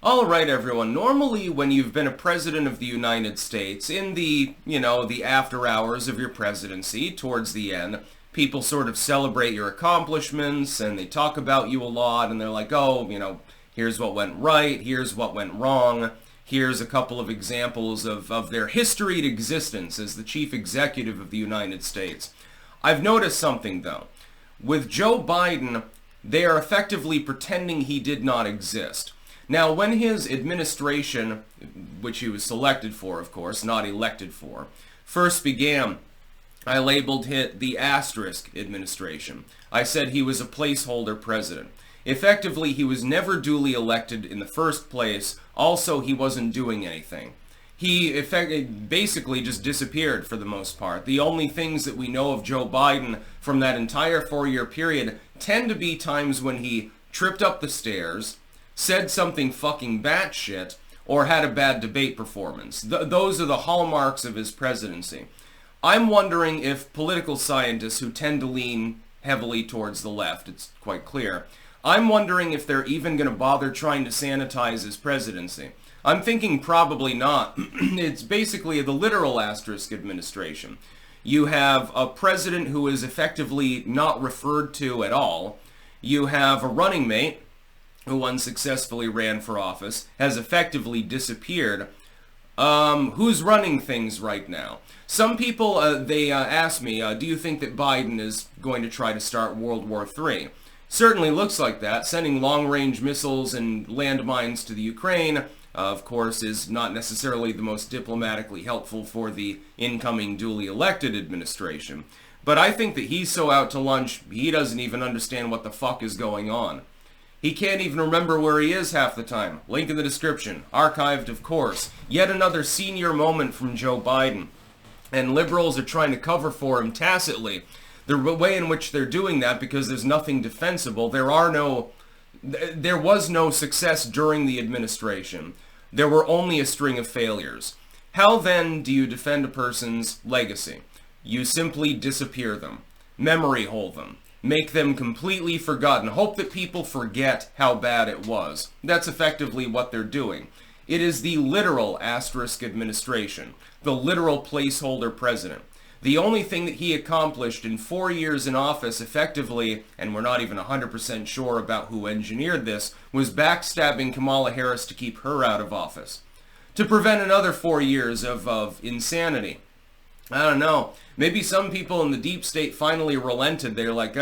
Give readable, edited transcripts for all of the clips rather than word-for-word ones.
All right, everyone. Normally, when you've been a president of the United States, in the after hours of your presidency, towards the end, people sort of celebrate your accomplishments and they talk about you a lot and they're like, oh, here's what went right, here's what went wrong, here's a couple of examples of their historied existence as the chief executive of the United States. I've noticed something, though. With Joe Biden, they are effectively pretending he did not exist. Now, when his administration, which he was selected for, of course, not elected for, first began, I labeled it the asterisk administration. I said he was a placeholder president. Effectively, he was never duly elected in the first place. Also, he wasn't doing anything. He basically just disappeared for the most part. The only things that we know of Joe Biden from that entire 4-year period tend to be times when he tripped up the stairs, said something fucking batshit, or had a bad debate performance. Those are the hallmarks of his presidency. I'm wondering if political scientists who tend to lean heavily towards the left, it's quite clear, I'm wondering if they're even going to bother trying to sanitize his presidency. I'm thinking probably not. It's basically the literal asterisk administration. You have a president who is effectively not referred to at all. You have a running mate who unsuccessfully ran for office, has effectively disappeared. Who's running things right now? Some people, they ask me, do you think that Biden is going to try to start World War III? Certainly looks like that. Sending long-range missiles and landmines to the Ukraine, of course, is not necessarily the most diplomatically helpful for the incoming duly elected administration. But I think that he's so out to lunch, he doesn't even understand what the fuck is going on. He can't even remember where he is half the time. Link in the description. Archived, of course. Yet another senior moment from Joe Biden. And liberals are trying to cover for him tacitly. The way in which they're doing that, because there's nothing defensible, there was no success during the administration. There were only a string of failures. How then do you defend a person's legacy? You simply disappear them. Memory hole them. Make them completely forgotten. Hope that people forget how bad it was. That's effectively what they're doing. It is the literal asterisk administration. The literal placeholder president. The only thing that he accomplished in 4 years in office effectively, and we're not even 100% sure about who engineered this, was backstabbing Kamala Harris to keep her out of office. To prevent another 4 years of insanity. I don't know. Maybe some people in the deep state finally relented. They're like,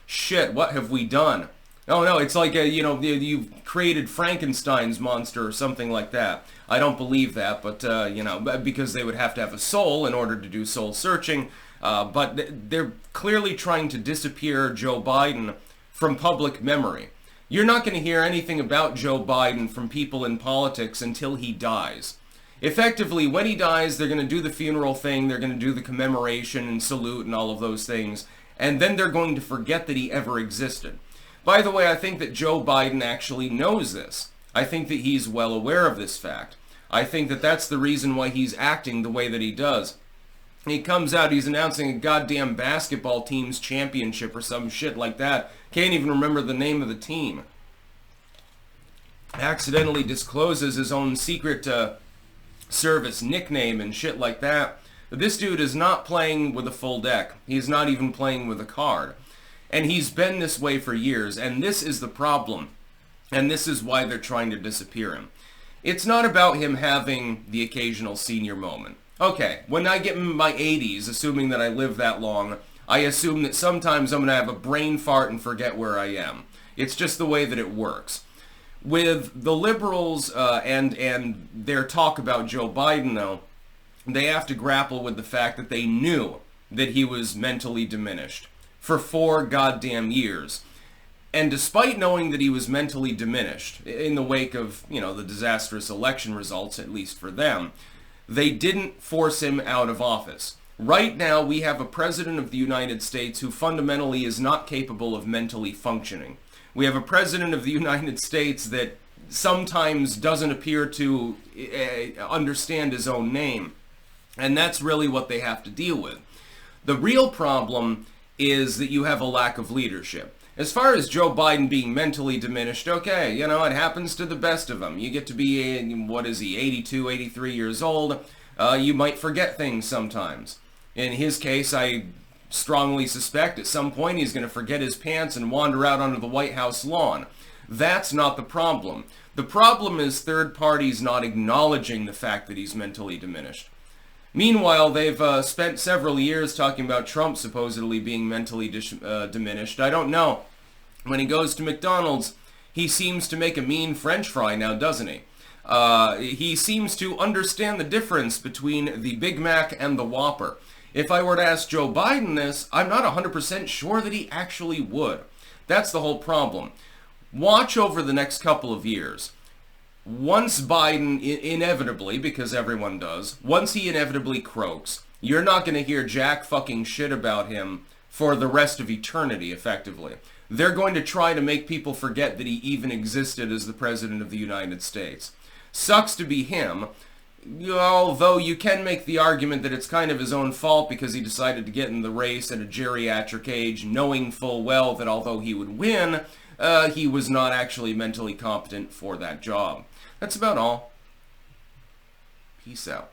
shit, what have we done? Oh no, it's like, you've created Frankenstein's monster or something like that. I don't believe that, but, because they would have to have a soul in order to do soul searching. But they're clearly trying to disappear Joe Biden from public memory. You're not going to hear anything about Joe Biden from people in politics until he dies. Effectively, when he dies, they're going to do the funeral thing, they're going to do the commemoration and salute and all of those things, and then they're going to forget that he ever existed. By the way, I think that Joe Biden actually knows this. I think that he's well aware of this fact. I think that that's the reason why he's acting the way that he does. He comes out, he's announcing a goddamn basketball team's championship or some shit like that. Can't even remember the name of the team. Accidentally discloses his own secret service nickname and shit like that. But this dude is not playing with a full deck. He's not even playing with a card. And he's been this way for years, and this is the problem. And this is why they're trying to disappear him. It's not about him having the occasional senior moment. Okay, when I get in my 80s, assuming that I live that long, I assume that sometimes I'm going to have a brain fart and forget where I am. It's just the way that it works. With the liberals and their talk about Joe Biden, though, they have to grapple with the fact that they knew that he was mentally diminished for 4 goddamn years. And despite knowing that he was mentally diminished, in the wake of, the disastrous election results, at least for them, they didn't force him out of office. Right now, we have a president of the United States who fundamentally is not capable of mentally functioning. We have a president of the United States that sometimes doesn't appear to understand his own name. And that's really what they have to deal with. The real problem is that you have a lack of leadership. As far as Joe Biden being mentally diminished, okay, you know, it happens to the best of them. You get to be, what is he, 82, 83 years old. You might forget things sometimes. In his case, I strongly suspect at some point he's going to forget his pants and wander out onto the White House lawn. That's not the problem. The problem is third parties not acknowledging the fact that he's mentally diminished. Meanwhile, they've spent several years talking about Trump supposedly being mentally diminished. I don't know. When he goes to McDonald's, he seems to make a mean French fry now, doesn't he? He seems to understand the difference between the Big Mac and the Whopper. If I were to ask Joe Biden this, I'm not 100% sure that he actually would. That's the whole problem. Watch over the next couple of years. Once Biden inevitably, because everyone does, once he inevitably croaks, you're not going to hear jack fucking shit about him for the rest of eternity, effectively. They're going to try to make people forget that he even existed as the President of the United States. Sucks to be him, although you can make the argument that it's kind of his own fault because he decided to get in the race at a geriatric age, knowing full well that although he would win, he was not actually mentally competent for that job. That's about all. Peace out.